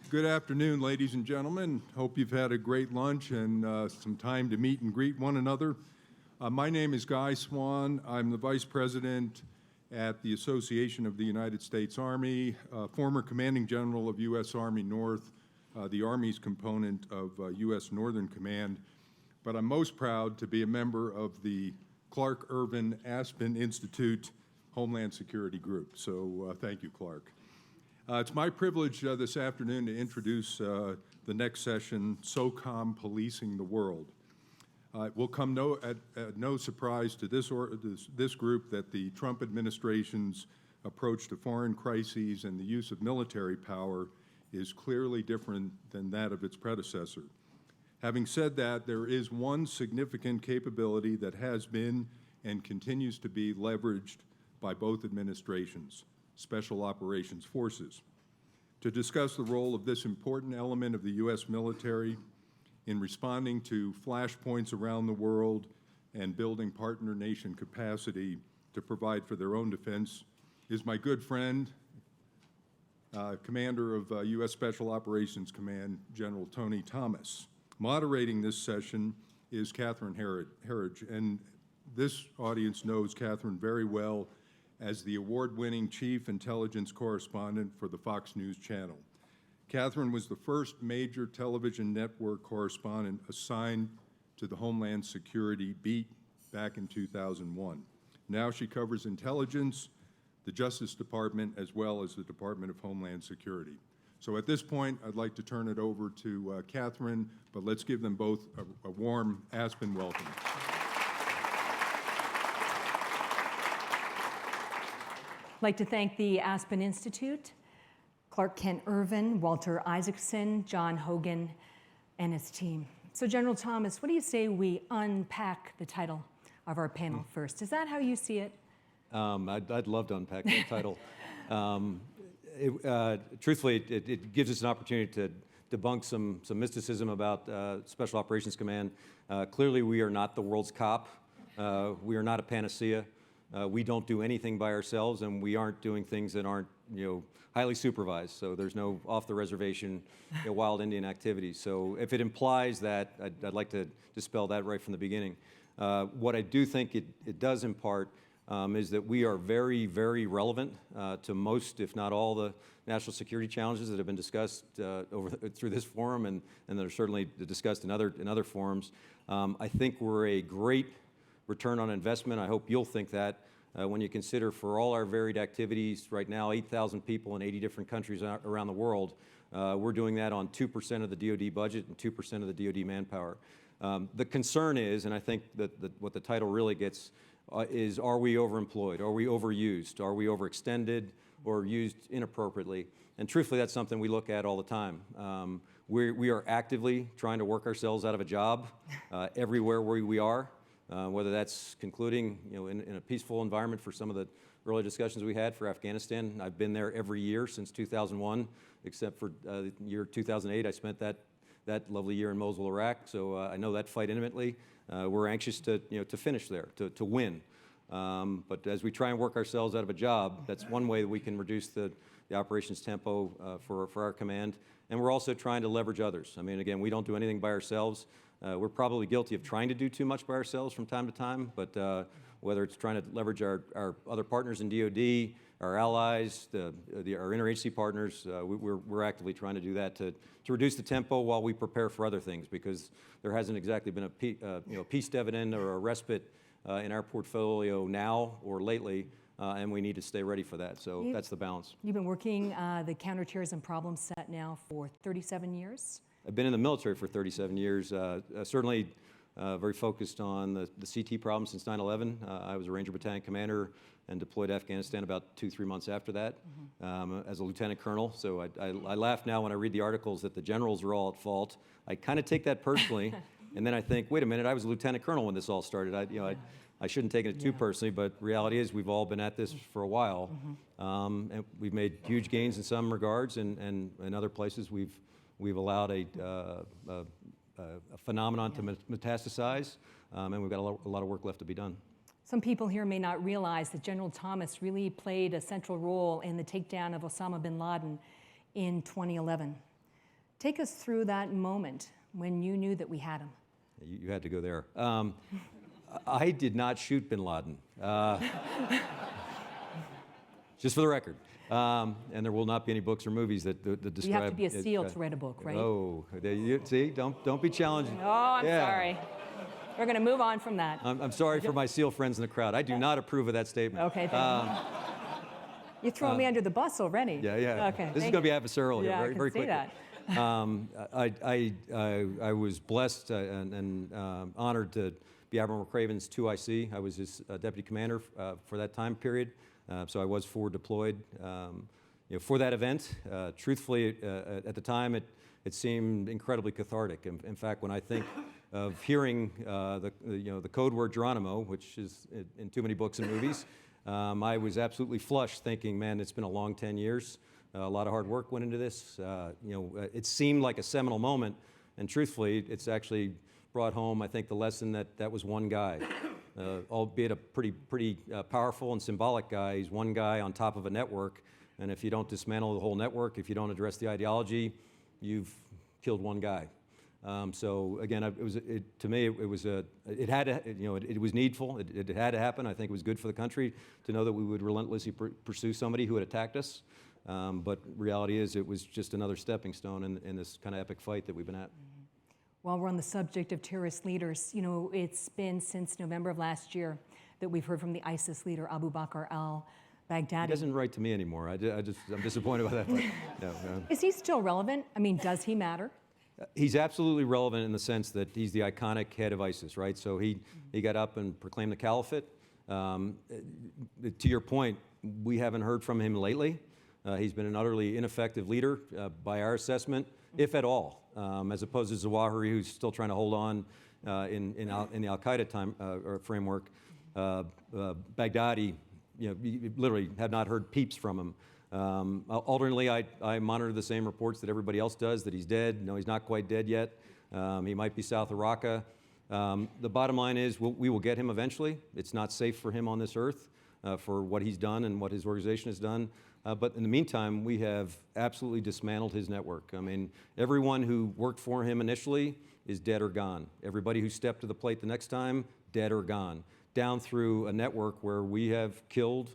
Good afternoon, ladies and gentlemen. Hope you've had a great lunch and some time to meet and greet one another. My name is Guy Swan. I'm the Vice President at the Association of the United States Army, former Commanding General of U.S. Army North, the Army's component of U.S. Northern Command. But I'm most proud to be a member of the Clark Ervin Aspen Institute Homeland Security Group. So thank you, Clark. It's my privilege this afternoon to introduce the next session, SOCOM Policing the World. It will come no surprise to this group that the Trump administration's approach to foreign crises and the use of military power is clearly different than that of its predecessor. Having said that, there is one significant capability that has been and continues to be leveraged by both administrations: Special Operations Forces. To discuss the role of this important element of the U.S. military in responding to flashpoints around the world and building partner nation capacity to provide for their own defense is my good friend, Commander of U.S. Special Operations Command, General Tony Thomas. Moderating this session is Catherine Herridge, and this audience knows Catherine very well as the award-winning Chief Intelligence Correspondent for the Fox News Channel. Catherine was the first major television network correspondent assigned to the Homeland Security beat back in 2001. Now she covers intelligence, the Justice Department, as well as the Department of Homeland Security. So at this point, I'd like to turn it over to Catherine, but let's give them both a warm Aspen welcome. I'd like to thank the Aspen Institute, Clark Kent Ervin, Walter Isaacson, John Hogan, and his team. So General Thomas, what do you say we unpack the title of our panel first? Is that how you see it? I'd love to unpack that title. Truthfully, it gives us an opportunity to debunk some mysticism about Special Operations Command. Clearly, we are not the world's cop. We are not a panacea. We don't do anything by ourselves, and we aren't doing things that aren't, highly supervised. So there's no off-the-reservation, wild Indian activities. So if it implies that, I'd like to dispel that right from the beginning. What I do think it does impart is that we are very, very relevant to most, if not all, the national security challenges that have been discussed through this forum, and that are certainly discussed in other forums. I think we're a great return on investment. I hope you'll think that when you consider for all our varied activities right now, 8,000 people in 80 different countries around the world, we're doing that on 2% of the DoD budget and 2% of the DoD manpower. The concern is, and I think that what the title really gets is, are we overemployed? Are we overused? Are we overextended or used inappropriately? And truthfully, that's something we look at all the time. We are actively trying to work ourselves out of a job everywhere where we are. Whether that's concluding in a peaceful environment for some of the early discussions we had for Afghanistan. I've been there every year since 2001, except for the year 2008. I spent that lovely year in Mosul, Iraq, so I know that fight intimately. We're anxious to finish there, to win. But as we try and work ourselves out of a job, that's one way that we can reduce the operations tempo for our command. And we're also trying to leverage others. I mean, again, we don't do anything by ourselves. We're probably guilty of trying to do too much by ourselves from time to time, but whether it's trying to leverage our other partners in DoD, our allies, our interagency partners, we're actively trying to do that to reduce the tempo while we prepare for other things, because there hasn't exactly been a peace dividend or a respite in our portfolio now or lately, and we need to stay ready for that. So that's the balance. You've been working the counterterrorism problem set now for 37 years? I've been in the military for 37 years, certainly very focused on the CT problem since 9/11. I was a Ranger Battalion commander and deployed to Afghanistan about 2-3 months after that as a lieutenant colonel. So I laugh now when I read the articles that the generals are all at fault. I kind of take that personally, and then I think, wait a minute, I was a lieutenant colonel when this all started. I shouldn't take it too personally, but reality is we've all been at this for a while, and we've made huge gains in some regards, and in other places we've allowed a phenomenon to metastasize, and we've got a lot of work left to be done. Some people here may not realize that General Thomas really played a central role in the takedown of Osama bin Laden in 2011. Take us through that moment when you knew that we had him. You had to go there. I did not shoot bin Laden. Just for the record. And there will not be any books or movies that describe. You have to be a SEAL to write a book, right? Oh, see, don't be challenging. Oh, I'm sorry. We're going to move on from that. I'm sorry for my SEAL friends in the crowd. I do not approve of that statement. Okay, thank you. You're throwing me under the bus already. Yeah. Okay. This is going to be adversarial here, Yeah, very, I can very see quickly. that. I was blessed and honored to be Admiral McRaven's 2IC. I was his deputy commander for that time period, so I was forward deployed. For that event, truthfully, at the time, it seemed incredibly cathartic. In fact, when I think of hearing the code word Geronimo, which is in too many books and movies, I was absolutely flushed, thinking, man, it's been a long 10 years. A lot of hard work went into this. It seemed like a seminal moment, and truthfully, it's actually brought home, I think, the lesson that was one guy, albeit a pretty powerful and symbolic guy. He's one guy on top of a network, and if you don't dismantle the whole network, if you don't address the ideology, you've killed one guy. So again, to me, it was needful. It had to happen. I think it was good for the country to know that we would relentlessly pursue somebody who had attacked us. But reality is, it was just another stepping stone in this kind of epic fight that we've been at. While we're on the subject of terrorist leaders, it's been since November of last year that we've heard from the ISIS leader Abu Bakr al-Baghdadi. He doesn't write to me anymore. I'm disappointed about that. But no. Is he still relevant? I mean, does he matter? He's absolutely relevant in the sense that he's the iconic head of ISIS, right? So he got up and proclaimed the caliphate. To your point, we haven't heard from him lately. He's been an utterly ineffective leader by our assessment, if at all, as opposed to Zawahiri, who's still trying to hold on in the Al-Qaeda time or framework. Baghdadi, you literally have not heard peeps from him. Alternately, I monitor the same reports that everybody else does, that he's dead. No, he's not quite dead yet. He might be south of Raqqa. The bottom line is we will get him eventually. It's not safe for him on this earth for what he's done and what his organization has done. But in the meantime, we have absolutely dismantled his network. I mean, everyone who worked for him initially is dead or gone. Everybody who stepped to the plate the next time, dead or gone. Down through a network where we have killed,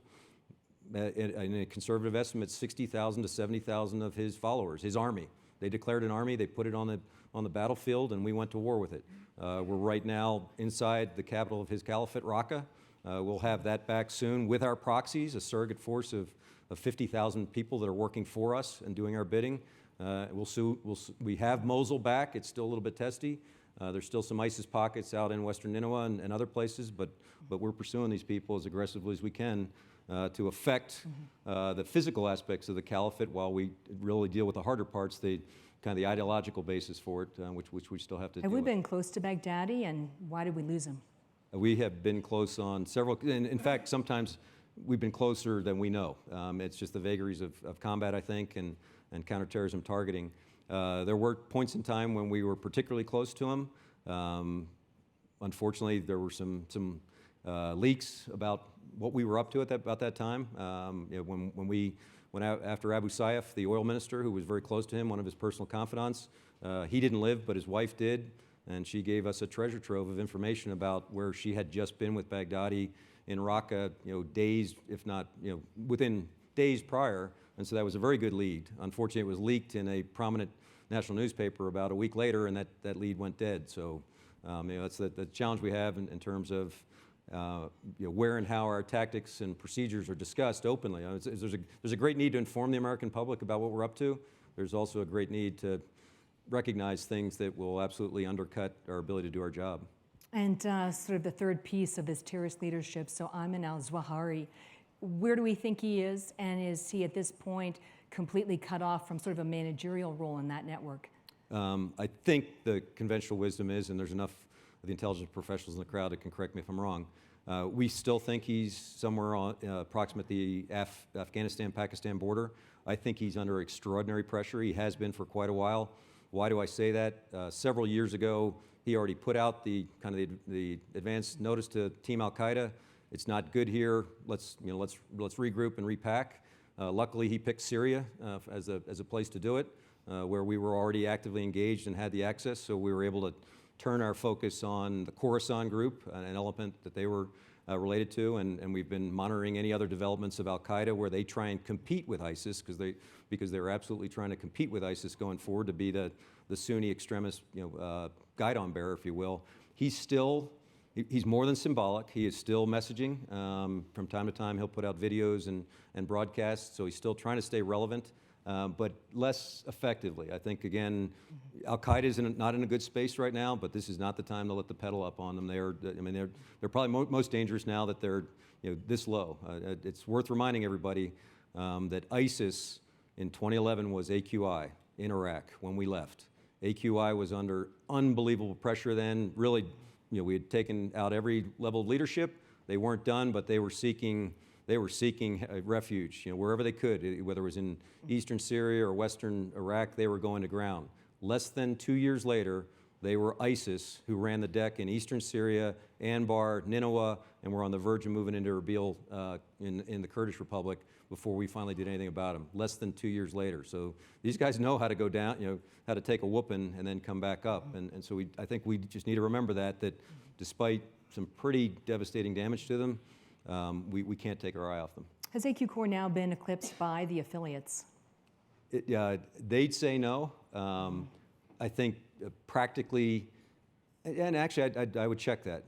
in a conservative estimate, 60,000 to 70,000 of his followers, his army. They declared an army, they put it on the battlefield, and we went to war with it. We're right now inside the capital of his caliphate, Raqqa. We'll have that back soon with our proxies, a surrogate force of 50,000 people that are working for us and doing our bidding. We have Mosul back. It's still a little bit testy. There's still some ISIS pockets out in western Nineveh and other places, but we're pursuing these people as aggressively as we can to affect the physical aspects of the caliphate while we really deal with the harder parts, the kind of the ideological basis for it, which we still have to deal with. Have we been close to Baghdadi, and why did we lose him? We have been close on several, in fact, sometimes we've been closer than we know. It's just the vagaries of combat, I think, and counterterrorism targeting. There were points in time when we were particularly close to him. Unfortunately, there were some leaks about what we were up to about that time. When after Abu Sayyaf, the oil minister, who was very close to him, one of his personal confidants, he didn't live, but his wife did, and she gave us a treasure trove of information about where she had just been with Baghdadi in Raqqa, days, if not, within days prior, and so that was a very good lead. Unfortunately, it was leaked in a prominent national newspaper about a week later, and that lead went dead. So, that's the challenge we have in terms of where and how our tactics and procedures are discussed openly. There's a great need to inform the American public about what we're up to. There's also a great need to recognize things that will absolutely undercut our ability to do our job. And sort of the third piece of this terrorist leadership, so Ayman Al-Zawahiri, where do we think he is, and is he at this point completely cut off from sort of a managerial role in that network? I think the conventional wisdom is, and there's enough of the intelligence professionals in the crowd that can correct me if I'm wrong, we still think he's somewhere on, approximate the Afghanistan-Pakistan border. I think he's under extraordinary pressure. He has been for quite a while. Why do I say that? Several years ago, he already put out the advance notice to Team Al-Qaeda. It's not good here. Let's regroup and repack. Luckily, he picked Syria as a place to do it. where we were already actively engaged and had the access, so we were able to turn our focus on the Khorasan group, an element that they were related to, and we've been monitoring any other developments of Al-Qaeda where they try and compete with ISIS, because they're absolutely trying to compete with ISIS going forward to be the Sunni extremist, guidon bearer, if you will. He's more than symbolic. He is still messaging. From time to time, he'll put out videos and broadcasts, so he's still trying to stay relevant, but less effectively. I think, again, Al-Qaeda is not in a good space right now, but this is not the time to let the pedal up on them. They're probably most dangerous now that they're this low. It's worth reminding everybody that ISIS in 2011 was AQI in Iraq when we left. AQI was under unbelievable pressure then. Really, we had taken out every level of leadership. They weren't done, but they were seeking refuge, wherever they could, whether it was in eastern Syria or western Iraq, they were going to ground. Less than 2 years later, they were ISIS who ran the deck in eastern Syria, Anbar, Nineveh, and were on the verge of moving into Erbil in the Kurdish Republic before we finally did anything about them, less than 2 years later. So these guys know how to go down, how to take a whooping and then come back up. And so I think we just need to remember that despite some pretty devastating damage to them, we can't take our eye off them. Has AQ Corps now been eclipsed by the affiliates? They'd say no. I think practically, and actually I would check that.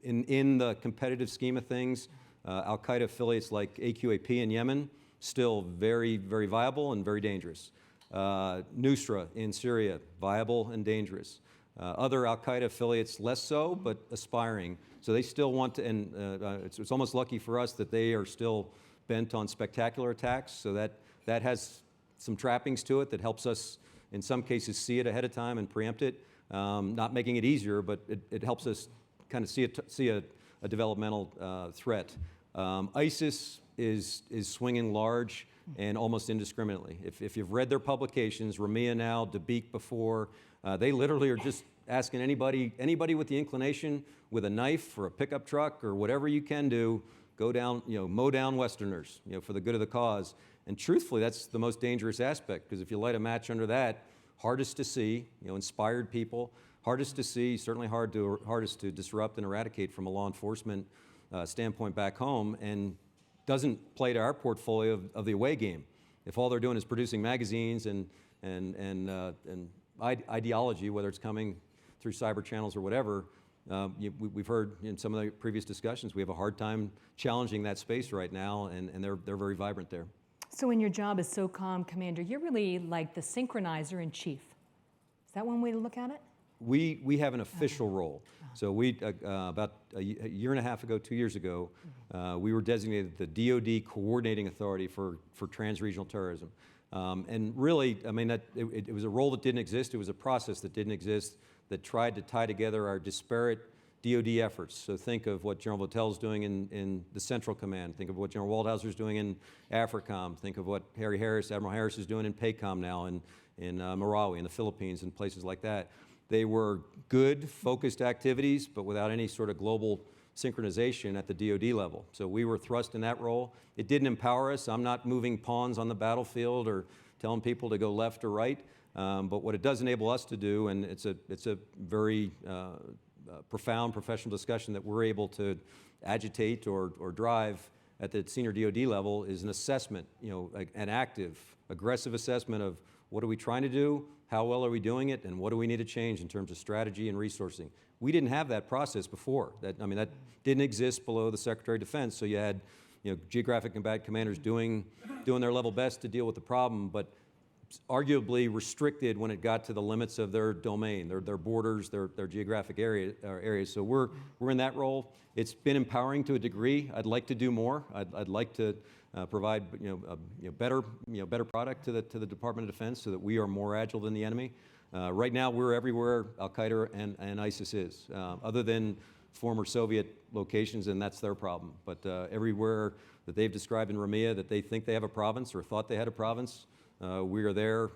In the competitive scheme of things, Al-Qaeda affiliates like AQAP in Yemen, still very, very viable and very dangerous. Nusra in Syria, viable and dangerous. Other Al-Qaeda affiliates less so, but aspiring. So they still want to, and it's almost lucky for us that they are still bent on spectacular attacks, so that has some trappings to it that helps us, in some cases, see it ahead of time and preempt it. Not making it easier, but it helps us kind of see a developmental threat. ISIS is swinging large and almost indiscriminately. If you've read their publications, Ramia now, Dabiq before, they literally are just asking anybody with the inclination with a knife or a pickup truck or whatever you can do, go down, mow down Westerners, for the good of the cause. And truthfully, that's the most dangerous aspect, because if you light a match under that, hardest to see, inspired people, hardest to see, certainly hardest to disrupt and eradicate from a law enforcement standpoint back home, and doesn't play to our portfolio of the away game. If all they're doing is producing magazines and ideology, whether it's coming through cyber channels or whatever, we've heard in some of the previous discussions, we have a hard time challenging that space right now, and they're very vibrant there. So in your job as SOCOM commander, you're really like the synchronizer in chief. Is that one way to look at it? We have an official role. So we, about a year and a half ago, 2 years ago, we were designated the DoD Coordinating Authority for Trans-Regional Terrorism. And really, it was a role that didn't exist. It was a process that didn't exist that tried to tie together our disparate DoD efforts. So think of what General Votel's doing in the Central Command. Think of what General Waldhauser's doing in AFRICOM. Think of what Admiral Harris is doing in PACOM now in Marawi, in the Philippines, and places like that. They were good, focused activities, but without any sort of global synchronization at the DoD level. So we were thrust in that role. It didn't empower us. I'm not moving pawns on the battlefield or telling people to go left or right. But what it does enable us to do, and it's a very profound professional discussion that we're able to agitate or drive at the senior DoD level, is an assessment, an active, aggressive assessment of what are we trying to do, how well are we doing it, and what do we need to change in terms of strategy and resourcing. We didn't have that process before. That didn't exist below the Secretary of Defense. So you had, geographic combat commanders doing their level best to deal with the problem, but arguably restricted when it got to the limits of their domain, their borders, their geographic areas. So we're in that role. It's been empowering to a degree. I'd like to do more. I'd like to provide better product to the Department of Defense so that we are more agile than the enemy. Right now, we're everywhere Al-Qaeda and ISIS is, other than former Soviet locations, and that's their problem. But everywhere that they've described in Ramia that they think they have a province or thought they had a province, we are there,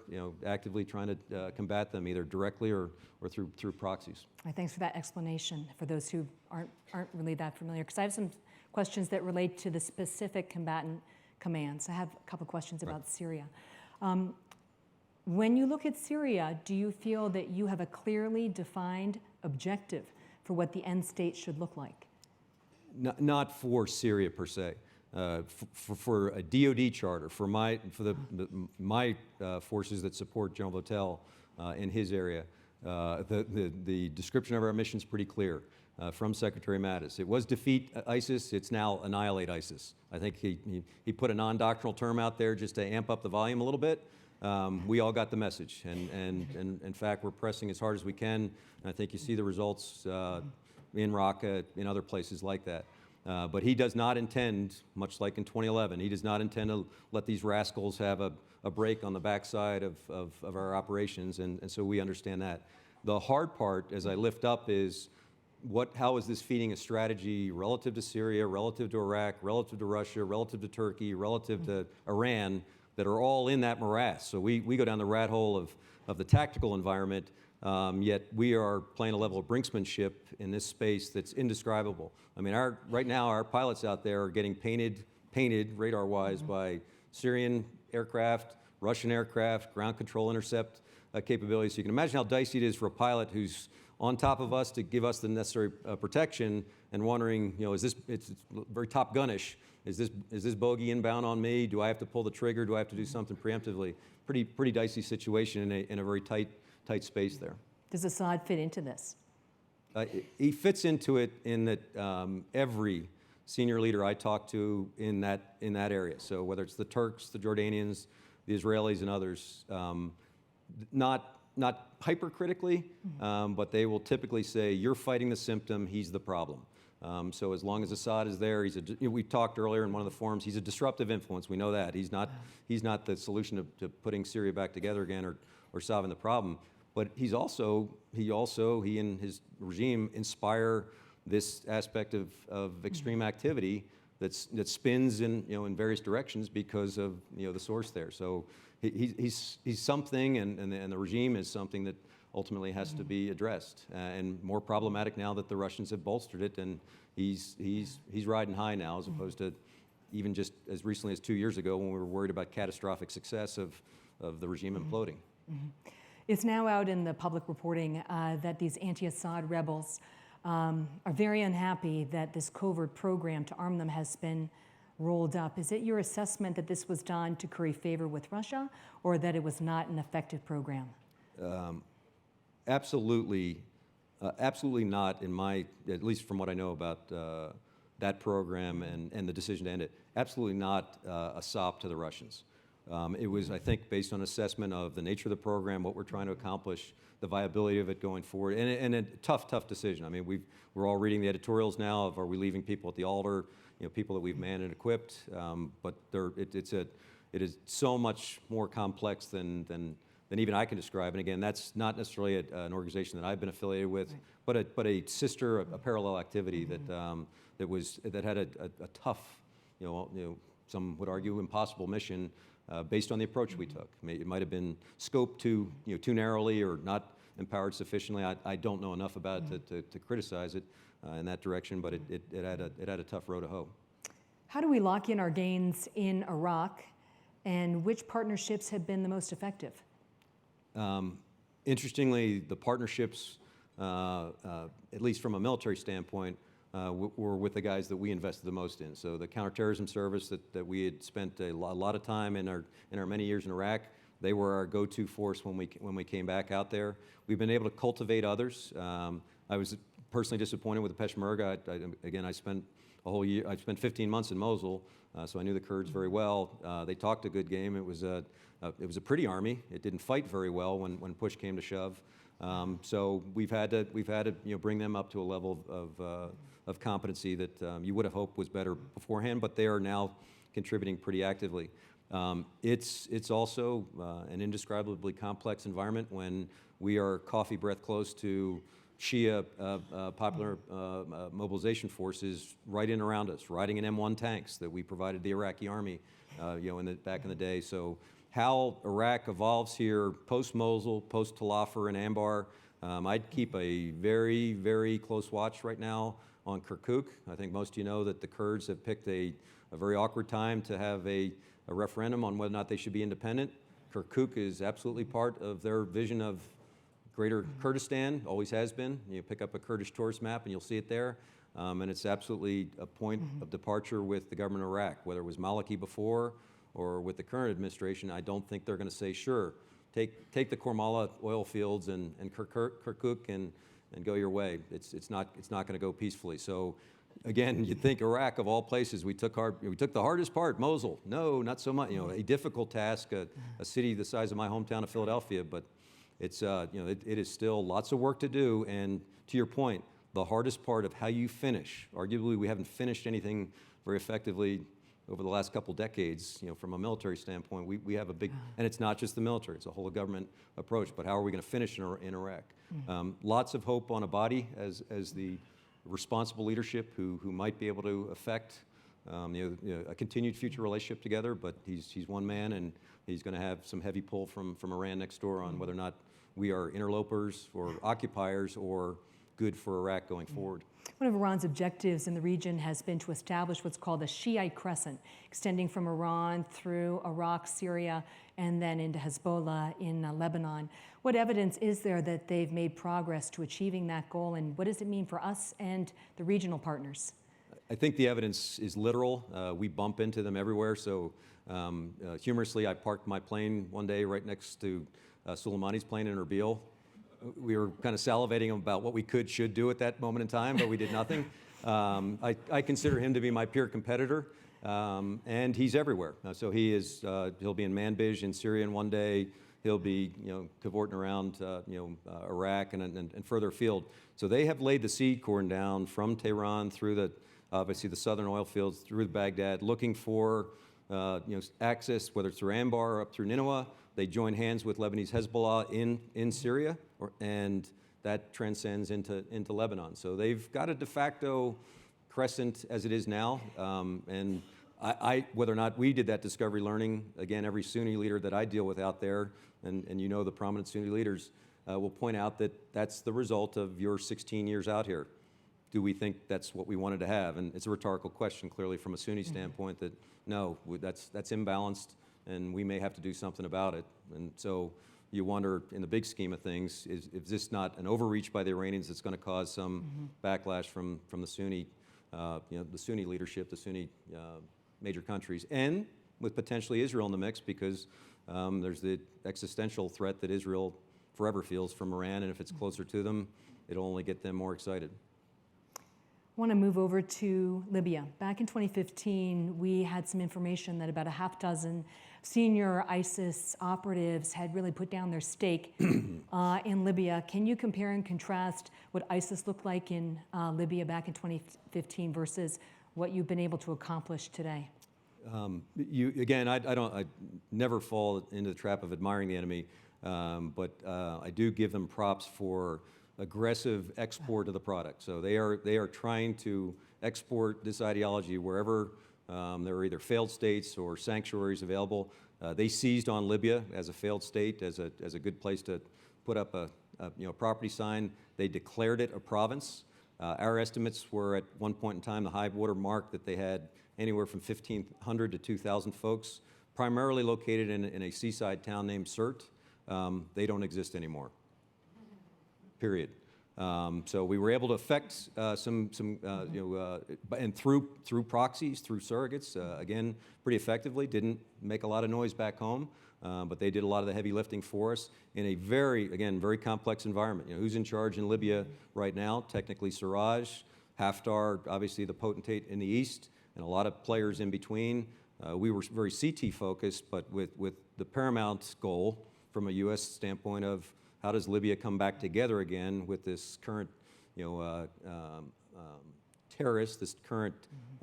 actively trying to combat them either directly or through proxies. Thanks for that explanation for those who aren't really that familiar, because I have some questions that relate to the specific combatant commands. I have a couple questions about Syria. When you look at Syria, do you feel that you have a clearly defined objective for what the end state should look like? Not for Syria per se. For a DoD charter, for my forces that support General Votel in his area, the description of our mission is pretty clear from Secretary Mattis. It was defeat ISIS. It's now annihilate ISIS. I think he put a non-doctrinal term out there just to amp up the volume a little bit. We all got the message, and in fact, we're pressing as hard as we can. And I think you see the results in Raqqa, in other places like that. But he does not intend, much like in 2011, he does not intend to let these rascals have a break on the backside of our operations, and so we understand that. The hard part, as I lift up, is how is this feeding a strategy relative to Syria, relative to Iraq, relative to Russia, relative to Turkey, relative to Iran, that are all in that morass. So we go down the rat hole of the tactical environment, yet we are playing a level of brinksmanship in this space that's indescribable. I mean, right now our pilots out there are getting painted radar-wise by Syrian aircraft, Russian aircraft, ground control intercept capabilities. So you can imagine how dicey it is for a pilot who's on top of us to give us the necessary protection and wondering, it's very Top Gun-ish. Is this bogey inbound on me? Do I have to pull the trigger? Do I have to do something preemptively? Pretty dicey situation in a very tight space there. Does Assad fit into this? He fits into it in that every senior leader I talk to in that area. So whether it's the Turks, the Jordanians, the Israelis, and others, not hypercritically, but they will typically say, "You're fighting the symptom. He's the problem." So as long as Assad is there, we talked earlier in one of the forums, he's a disruptive influence. We know that. He's not the solution to putting Syria back together again or solving the problem. But he and his regime inspire this aspect of extreme activity that spins in various directions because of the source there. So he's something, and the regime is something that ultimately has to be addressed, and more problematic now that the Russians have bolstered it, and he's riding high now, as opposed to even just as recently as 2 years ago when we were worried about catastrophic success of the regime imploding. It's now out in the public reporting that these anti-Assad rebels are very unhappy that this covert program to arm them has been rolled up. Is it your assessment that this was done to curry favor with Russia, or that it was not an effective program? Absolutely not, at least from what I know about that program and the decision to end it, absolutely not a sop to the Russians. It was, I think, based on assessment of the nature of the program, what we're trying to accomplish, the viability of it going forward, and a tough decision. I mean, we're all reading the editorials now of, are we leaving people at the altar, people that we've manned and equipped, but it is so much more complex than even I can describe. And again, that's not necessarily an organization that I've been affiliated with, right, but a sister, a parallel activity that had a tough, some would argue impossible mission based on the approach we took. It might have been scoped too narrowly or not empowered sufficiently. I don't know enough about it to criticize it in that direction, but it had a tough row to hoe. How do we lock in our gains in Iraq, and which partnerships have been the most effective? Interestingly, the partnerships, at least from a military standpoint, were with the guys that we invested the most in. So the counterterrorism service that we had spent a lot of time in our many years in Iraq, they were our go-to force when we came back out there. We've been able to cultivate others. I was personally disappointed with the Peshmerga. I spent a whole year. I spent 15 months in Mosul, so I knew the Kurds very well. They talked a good game. It was a pretty army. It didn't fight very well when push came to shove. So we've had to bring them up to a level of competency that you would have hoped was better beforehand, but they are now contributing pretty actively. It's also an indescribably complex environment when we are coffee breath close to Shia popular mobilization forces right in around us, riding in M1 tanks that we provided the Iraqi army, back in the day. So how Iraq evolves here post-Mosul, post-Talafar and Anbar, I'd keep a very, very close watch right now on Kirkuk. I think most of you know that the Kurds have picked a very awkward time to have a referendum on whether or not they should be independent. Kirkuk is absolutely part of their vision of Greater Kurdistan, always has been. You pick up a Kurdish tourist map and you'll see it there. And it's absolutely a point of departure with the government of Iraq, whether it was Maliki before or with the current administration. I don't think they're going to say, sure, take the Kormala oil fields and Kirkuk and go your way. It's not going to go peacefully. So again, you'd think Iraq, of all places, we took the hardest part, Mosul. No, not so much. A difficult task, a city the size of my hometown of Philadelphia, but it's it is still lots of work to do. And to your point, the hardest part of how you finish, arguably we haven't finished anything very effectively over the last couple decades, from a military standpoint. We have a big, and it's not just the military, it's a whole government approach, but how are we going to finish in Iraq? Lots of hope on Abadi as the responsible leadership who might be able to affect a continued future relationship together, but he's one man and he's going to have some heavy pull from Iran next door on whether or not we are interlopers or occupiers or good for Iraq going forward. One of Iran's objectives in the region has been to establish what's called a Shiite crescent, extending from Iran through Iraq, Syria, and then into Hezbollah in Lebanon. What evidence is there that they've made progress to achieving that goal, and what does it mean for us and the regional partners? I think the evidence is literal. We bump into them everywhere. So humorously, I parked my plane one day right next to Soleimani's plane in Erbil. We were kind of salivating about what we should do at that moment in time, but we did nothing. I consider him to be my peer competitor, and he's everywhere. So he'll be in Manbij in Syria in one day. He'll be, cavorting around, Iraq and further afield. So they have laid the seed corn down from Tehran through obviously the southern oil fields through Baghdad, looking for, access, whether it's through Anbar or up through Nineveh. They join hands with Lebanese Hezbollah in Syria, and that transcends into Lebanon. So they've got a de facto crescent as it is now. And whether or not we did that discovery learning, again, every Sunni leader that I deal with out there, and the prominent Sunni leaders, will point out that that's the result of your 16 years out here. Do we think that's what we wanted to have? And it's a rhetorical question, clearly, from a Sunni standpoint, that no, that's imbalanced, and we may have to do something about it. And so you wonder, in the big scheme of things, is this not an overreach by the Iranians that's going to cause some backlash from the Sunni, the Sunni leadership, the Sunni major countries, and with potentially Israel in the mix, because there's the existential threat that Israel forever feels from Iran, and if it's closer to them, it'll only get them more excited. I want to move over to Libya. Back in 2015, we had some information that about a half dozen senior ISIS operatives had really put down their stake in Libya. Can you compare and contrast what ISIS looked like in Libya back in 2015 versus what you've been able to accomplish today? Again, I never fall into the trap of admiring the enemy, but I do give them props for aggressive export of the product. So they are trying to export this ideology wherever there are either failed states or sanctuaries available. They seized on Libya as a failed state, as a good place to put up a property sign. They declared it a province. Our estimates were at one point in time the high water mark that they had anywhere from 1,500 to 2,000 folks, primarily located in a seaside town named Sirte. They don't exist anymore. Period. So we were able to affect and through proxies, through surrogates, again, pretty effectively. Didn't make a lot of noise back home, but they did a lot of the heavy lifting for us in a very complex environment. Who's in charge in Libya right now? Technically Siraj, Haftar, obviously the potentate in the east, and a lot of players in between. We were very CT focused, but with the paramount goal from a U.S. standpoint of how does Libya come back together again with this current, terrorist, this current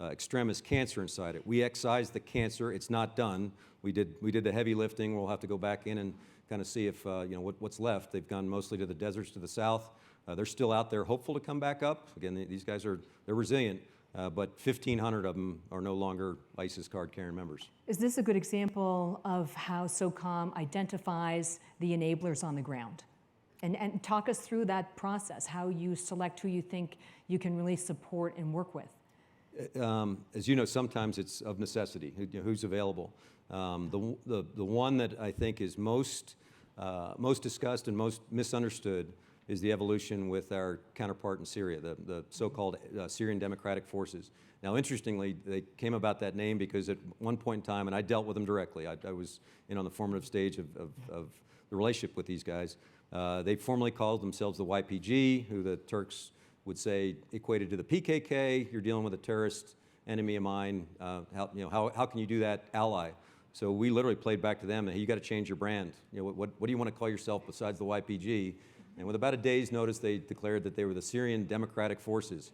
extremist cancer inside it? We excised the cancer. It's not done. We did the heavy lifting. We'll have to go back in and kind of see if what's left. They've gone mostly to the deserts to the south. They're still out there, hopeful to come back up. Again, these guys they're resilient. But 1,500 of them are no longer ISIS card-carrying members. Is this a good example of how SOCOM identifies the enablers on the ground? And talk us through that process, how you select who you think you can really support and work with. As you know, sometimes it's of necessity, who's available. The one that I think is most discussed and most misunderstood is the evolution with our counterpart in Syria, the so-called Syrian Democratic Forces. Now, interestingly, they came about that name because at one point in time, and I dealt with them directly, I was on the formative stage of the relationship with these guys. They formerly called themselves the YPG, who the Turks would say equated to the PKK. You're dealing with a terrorist enemy of mine. How can you do that, ally? So we literally played back to them, hey, you got to change your brand. What do you want to call yourself besides the YPG? And with about a day's notice, they declared that they were the Syrian Democratic Forces.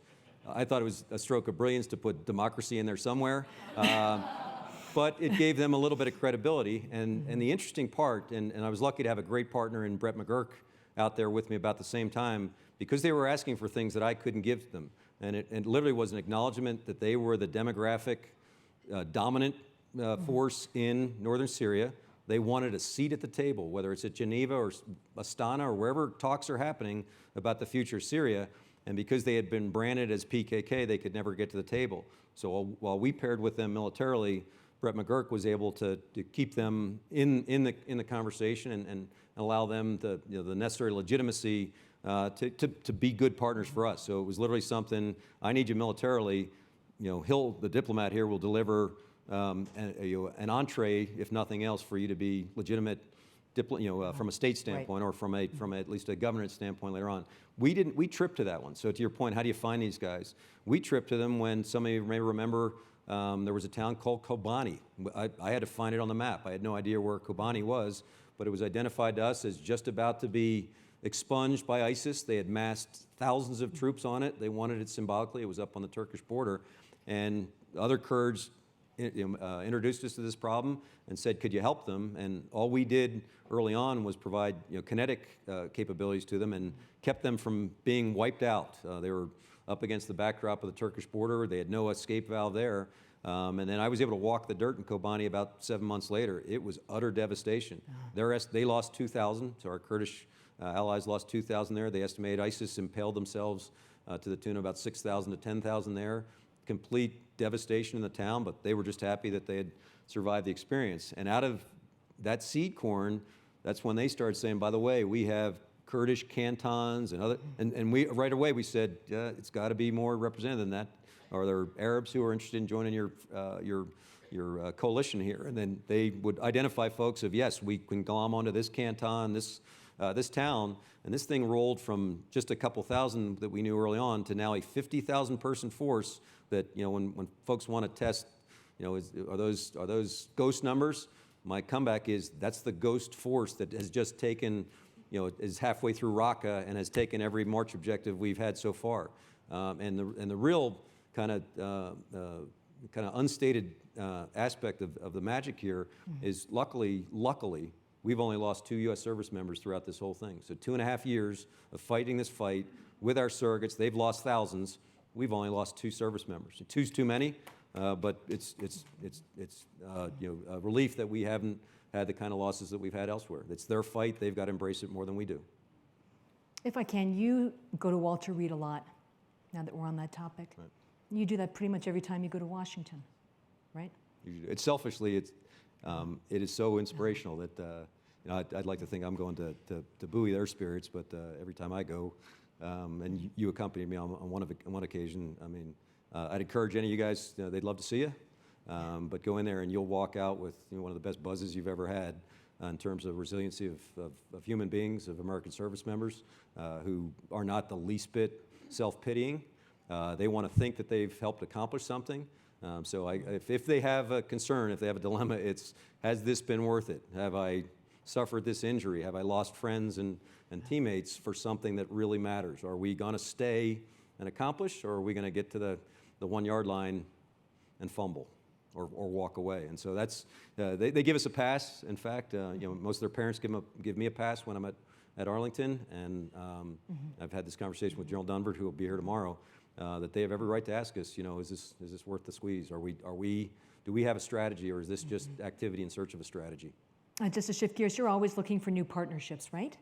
I thought it was a stroke of brilliance to put democracy in there somewhere. But it gave them a little bit of credibility. And the interesting part, and I was lucky to have a great partner in Brett McGurk out there with me about the same time, because they were asking for things that I couldn't give them. And it literally was an acknowledgement that they were the demographic dominant force in northern Syria. They wanted a seat at the table, whether it's at Geneva or Astana or wherever talks are happening about the future of Syria. And because they had been branded as PKK, they could never get to the table. So while we paired with them militarily, Brett McGurk was able to keep them in the conversation and allow them the necessary legitimacy to be good partners for us. So it was literally something, I need you militarily, the diplomat here will deliver an entree, if nothing else, for you to be legitimate, from a state standpoint, right, or from at least a governance standpoint later on. We tripped to that one. So to your point, how do you find these guys? We tripped to them when some of you may remember there was a town called Kobani. I had to find it on the map. I had no idea where Kobani was, but it was identified to us as just about to be expunged by ISIS. They had massed thousands of troops on it. They wanted it symbolically. It was up on the Turkish border. And other Kurds introduced us to this problem and said, could you help them? And all we did early on was provide kinetic capabilities to them and kept them from being wiped out. They were up against the backdrop of the Turkish border. They had no escape valve there. And then I was able to walk the dirt in Kobani about 7 months later. It was utter devastation. They lost 2,000, so our Kurdish allies lost 2,000 there. They estimate ISIS impaled themselves to the tune of about 6,000 to 10,000 there. Complete devastation in the town, but they were just happy that they had survived the experience. And out of that seed corn, that's when they started saying, by the way, we have Kurdish cantons and other, and we right away we said, it's got to be more representative than that. Are there Arabs who are interested in joining your coalition here? And then they would identify folks of, yes, we can glom onto this canton, this town, and this thing rolled from just a couple thousand that we knew early on to now a 50,000 person force that, when folks want to test, are those ghost numbers? My comeback is that's the ghost force that has just taken, is halfway through Raqqa and has taken every March objective we've had so far. And the real kind of unstated aspect of the magic here is luckily, we've only lost 2 U.S. service members throughout this whole thing. So 2.5 years of fighting this fight with our surrogates. They've lost thousands. We've only lost 2 service members. 2's too many, but it's a relief that we haven't had the kind of losses that we've had elsewhere. It's their fight. They've got to embrace it more than we do. If I can, you go to Walter Reed a lot, now that we're on that topic. Right. You do that pretty much every time you go to Washington, right? It's selfishly, it is so inspirational that I'd like to think I'm going to buoy their spirits, but every time I go, and you accompanied me on one occasion, I mean, I'd encourage any of you guys, they'd love to see you, but go in there and you'll walk out with one of the best buzzes you've ever had in terms of resiliency of human beings, of American service members who are not the least bit self-pitying. They want to think that they've helped accomplish something. So if they have a concern, if they have a dilemma, it's, has this been worth it? Have I suffered this injury? Have I lost friends and teammates for something that really matters? Are we going to stay and accomplish, or are we going to get to the 1 yard line and fumble or walk away? And so that's, they give us a pass. In fact, most of their parents give me a pass when I'm at Arlington, and I've had this conversation with General Dunford, who will be here tomorrow, that they have every right to ask us, is this worth the squeeze? Do we have a strategy, or is this just activity in search of a strategy? Just to shift gears, you're always looking for new partnerships, right?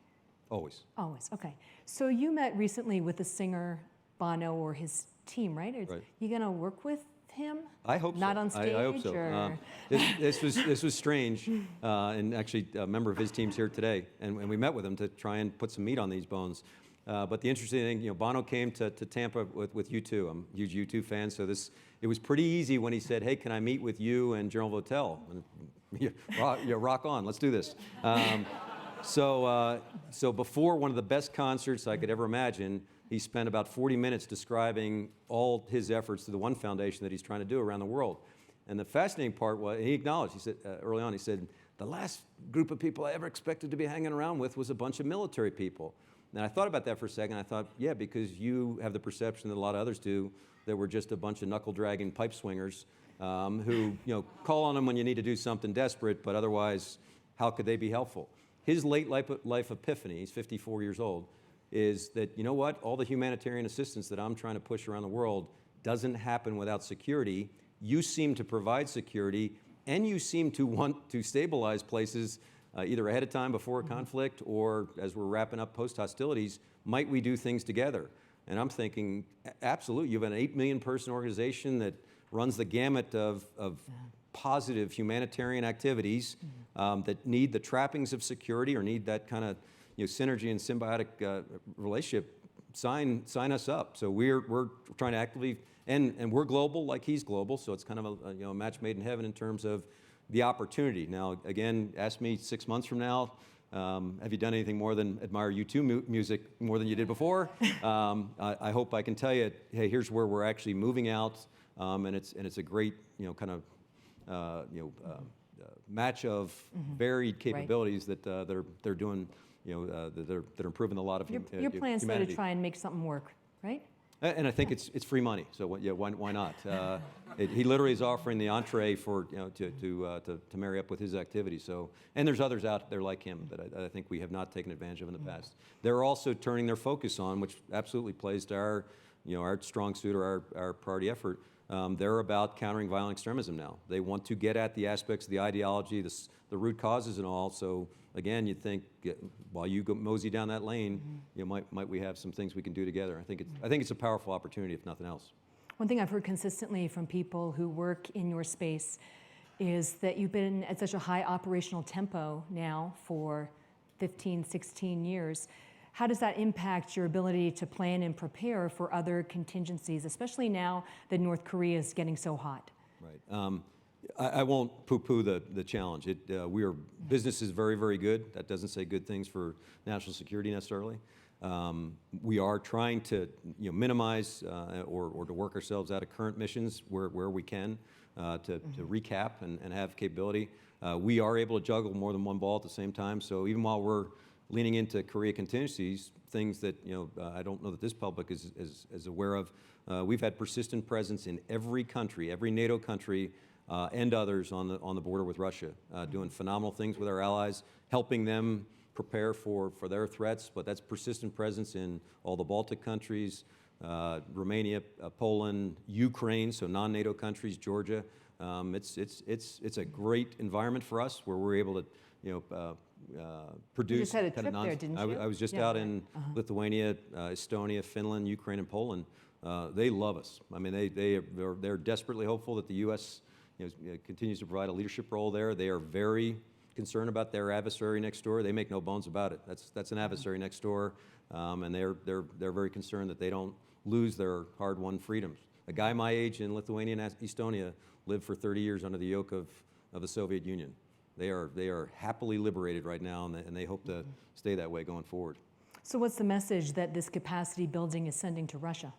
Always. Always, okay. So you met recently with the singer Bono or his team, right? Right. You going to work with him? I hope so. Not on stage? I hope so. Or? This was strange, and actually a member of his team's here today, and we met with him to try and put some meat on these bones. But the interesting thing, Bono came to Tampa with U2. I'm a huge U2 fan, so it was pretty easy when he said, "Hey, can I meet with you and General Votel?" And, rock on, let's do this. So before one of the best concerts I could ever imagine, he spent about 40 minutes describing all his efforts to the One Foundation that he's trying to do around the world. And the fascinating part was, he acknowledged, he said, early on, he said, the last group of people I ever expected to be hanging around with was a bunch of military people. And I thought about that for a second. I thought, yeah, because you have the perception that a lot of others do, that we're just a bunch of knuckle-dragging pipe swingers who, call on them when you need to do something desperate, but otherwise, how could they be helpful? His late life epiphany, he's 54 years old, is that, you know what, all the humanitarian assistance that I'm trying to push around the world doesn't happen without security. You seem to provide security, and you seem to want to stabilize places either ahead of time before a conflict or as we're wrapping up post-hostilities. Might we do things together? And I'm thinking, absolutely. You have an 8 million person organization that runs the gamut of positive humanitarian activities that need the trappings of security or need that kind of synergy and symbiotic relationship. Sign us up. So we're trying to actively, and we're global like he's global. So it's kind of a match made in heaven in terms of the opportunity. Now, again, ask me 6 months from now, have you done anything more than admire U2 music more than you did before? I hope I can tell you, hey, here's where we're actually moving out, and it's a great match of varied capabilities that they're doing. That are improving a lot of Your humanity. plans are to try and make something work, right? And I think it's free money, so why not? He literally is offering the entree for to marry up with his activities. So, and there's others out there like him that I think we have not taken advantage of in the past. They're also turning their focus on, which absolutely plays to our our strong suit or our priority effort. They're about countering violent extremism now. They want to get at the aspects of the ideology, the root causes and all. So again, you'd think while you go mosey down that lane, might we have some things we can do together? I think it's a powerful opportunity, if nothing else. One thing I've heard consistently from people who work in your space is that you've been at such a high operational tempo now for 15, 16 years. How does that impact your ability to plan and prepare for other contingencies, especially now that North Korea is getting so hot? Right. I won't poo-poo the challenge. Business is very, very good. That doesn't say good things for national security necessarily. We are trying to minimize or to work ourselves out of current missions where we can to recap and have capability. We are able to juggle more than one ball at the same time. So even while we're leaning into Korea contingencies, things that I don't know that this public is aware of, we've had persistent presence in every country, every NATO country, and others on the border with Russia, doing phenomenal things with our allies, helping them prepare for their threats. But that's persistent presence in all the Baltic countries, Romania, Poland, Ukraine, so non-NATO countries, Georgia. It's a great environment for us where we're able to produce. You just had a trip there, didn't you? I was just out in Lithuania, Estonia, Finland, Ukraine, and Poland. They love us. I mean, they're desperately hopeful that the U.S. Continues to provide a leadership role there. They are very concerned about their adversary next door. They make no bones about it. That's an adversary next door, and they're very concerned that they don't lose their hard-won freedoms. A guy my age in Lithuania and Estonia lived for 30 years under the yoke of the Soviet Union. They are happily liberated right now, and they hope to stay that way going forward. So what's the message that this capacity building is sending to Russia?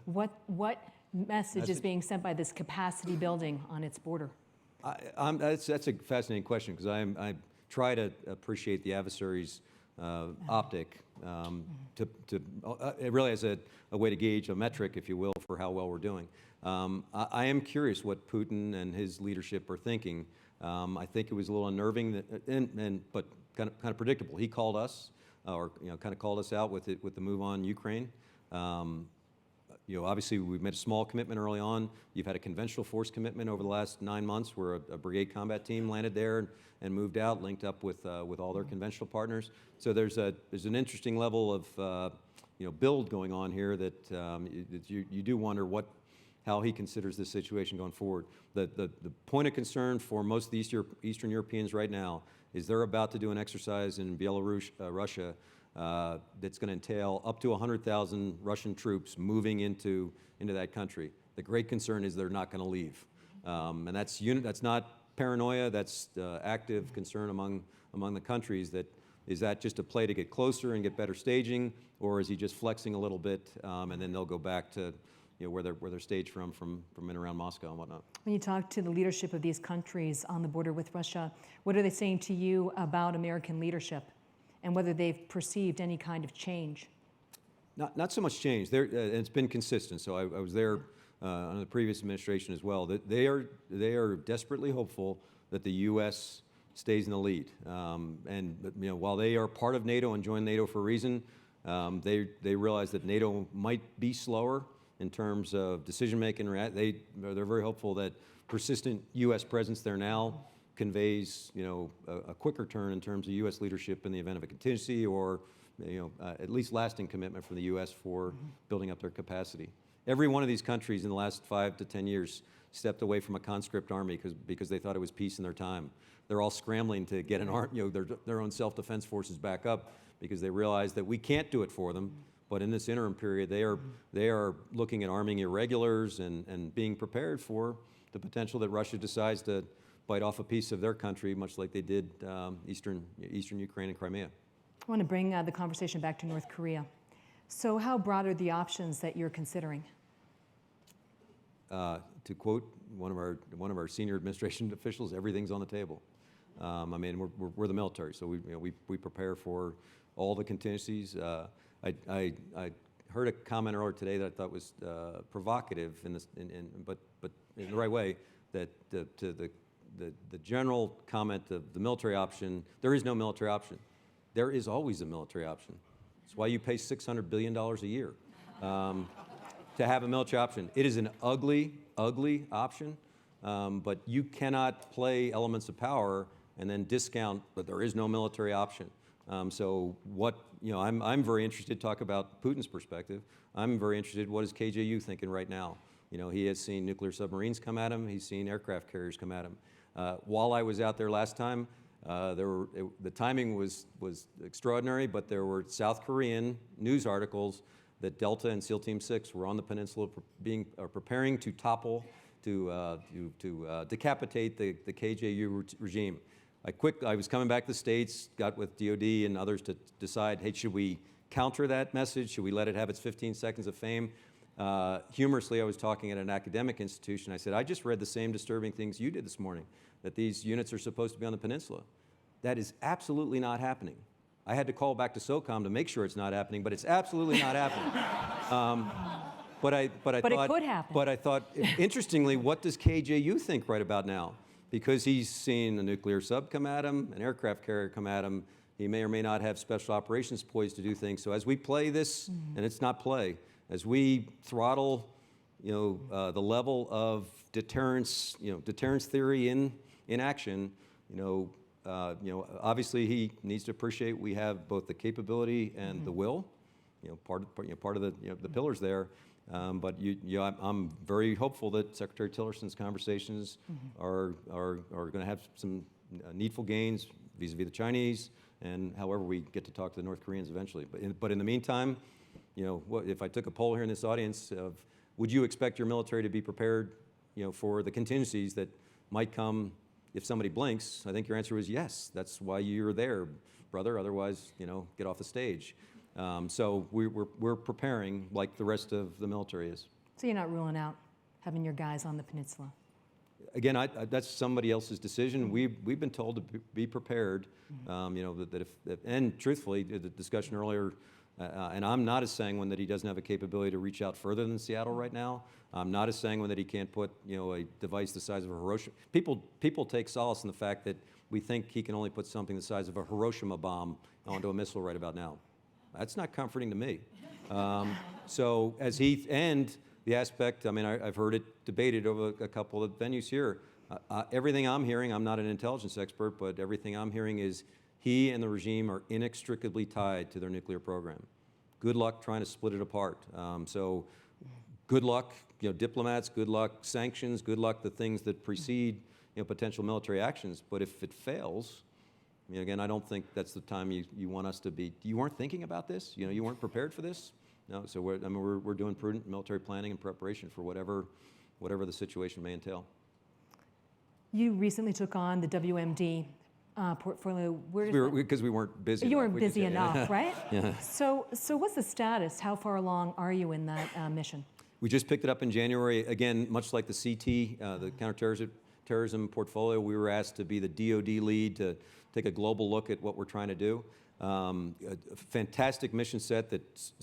What message is being sent by this capacity building on its border? That's a fascinating question because I try to appreciate the adversary's optic really as a way to gauge a metric, if you will, for how well we're doing. I am curious what Putin and his leadership are thinking. I think it was a little unnerving, but kind of predictable. He called us, or kind of called us out with the move on Ukraine. Obviously, we've made a small commitment early on. You've had a conventional force commitment over the last 9 months where a brigade combat team landed there and moved out, linked up with all their conventional partners. So there's an interesting level of build going on here that you do wonder how he considers this situation going forward. The point of concern for most of the Eastern Europeans right now is they're about to do an exercise in Belarus, Russia, that's going to entail up to 100,000 Russian troops moving into that country. The great concern is they're not going to leave, and that's not paranoia. That's active concern among the countries. Is that just a play to get closer and get better staging, or is he just flexing a little bit, and then they'll go back to where they're staged from in around Moscow and whatnot. When you talk to the leadership of these countries on the border with Russia, what are they saying to you about American leadership and whether they've perceived any kind of change? Not so much change. It's been consistent. So I was there under the previous administration as well. They are desperately hopeful that the U.S. stays in the lead. And while they are part of NATO and joined NATO for a reason, they realize that NATO might be slower in terms of decision-making. They're very hopeful that persistent U.S. presence there now conveys, a quicker turn in terms of U.S. leadership in the event of a contingency, or, at least lasting commitment from the U.S. for building up their capacity. Every one of these countries in the last 5 to 10 years stepped away from a conscript army because they thought it was peace in their time. They're all scrambling to get their own self-defense forces back up because they realize that we can't do it for them. But in this interim period, they are looking at arming irregulars and being prepared for the potential that Russia decides to bite off a piece of their country, much like they did eastern Ukraine and Crimea. I want to bring the conversation back to North Korea. So how broad are the options that you're considering? To quote one of our senior administration officials, everything's on the table. We're the military, so we prepare for all the contingencies. I heard a comment earlier today that I thought was provocative, but in the right way. That the general comment of the military option, there is no military option. There is always a military option. That's why you pay $600 billion a year to have a military option. It is an ugly, ugly option, but you cannot play elements of power and then discount that there is no military option. I'm very interested to talk about Putin's perspective. I'm very interested, what is KJU thinking right now? He has seen nuclear submarines come at him. He's seen aircraft carriers come at him. While I was out there last time, the timing was extraordinary, but there were South Korean news articles that Delta and SEAL Team 6 were on the peninsula preparing to topple, to decapitate the KJU regime. I was coming back to the States, got with DOD and others to decide, hey, should we counter that message? Should we let it have its 15 seconds of fame? Humorously, I was talking at an academic institution. I said, I just read the same disturbing things you did this morning, that these units are supposed to be on the peninsula. That is absolutely not happening. I had to call back to SOCOM to make sure it's not happening, but it's absolutely not happening. But it could happen. But I thought, interestingly, what does KJU think right about now? Because he's seen a nuclear sub come at him, an aircraft carrier come at him. He may or may not have special operations poised to do things. So as we play this, and it's not play, as we throttle, the level of deterrence, deterrence theory in action, obviously he needs to appreciate we have both the capability and the will, part of the pillars there. But I'm very hopeful that Secretary Tillerson's conversations are going to have some needful gains vis-a-vis the Chinese, and however we get to talk to the North Koreans eventually. But in the meantime, if I took a poll here in this audience of, would you expect your military to be prepared, for the contingencies that might come if somebody blinks? I think your answer was yes. That's why you're there, brother. Otherwise, get off the stage. So we're preparing like the rest of the military is. So you're not ruling out having your guys on the peninsula? Again, that's somebody else's decision. We've been told to be prepared. That if and truthfully, the discussion earlier, and I'm not as sanguine that he doesn't have a capability to reach out further than Seattle right now. I'm not as sanguine that he can't put a device the size of a Hiroshima. People take solace in the fact that we think he can only put something the size of a Hiroshima bomb onto a missile right about now. That's not comforting to me. So as he, and the aspect, I mean, I've heard it debated over a couple of venues here. Everything I'm hearing, I'm not an intelligence expert, but everything I'm hearing is he and the regime are inextricably tied to their nuclear program. Good luck trying to split it apart. So good luck, diplomats, good luck sanctions, good luck the things that precede potential military actions. But if it fails, again, I don't think that's the time you want us to be. You weren't thinking about this? You weren't prepared for this? No, so we're doing prudent military planning and preparation for whatever the situation may entail. You recently took on the WMD portfolio. Because we weren't busy. You weren't busy enough, right? Yeah. So what's the status? How far along are you in that mission? We just picked it up in January. Again, much like the CT, the counterterrorism portfolio, we were asked to be the DoD lead to take a global look at what we're trying to do. A fantastic mission set that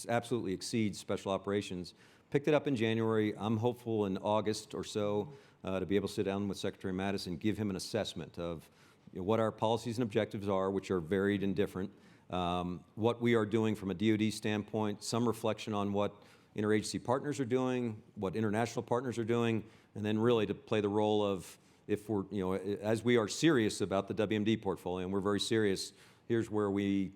absolutely exceeds special operations. Picked it up in January. I'm hopeful in August or so to be able to sit down with Secretary Mattis and give him an assessment of what our policies and objectives are, which are varied and different, what we are doing from a DoD standpoint, some reflection on what interagency partners are doing, what international partners are doing, and then really to play the role of, if we're, as we are serious about the WMD portfolio, and we're very serious, here's where we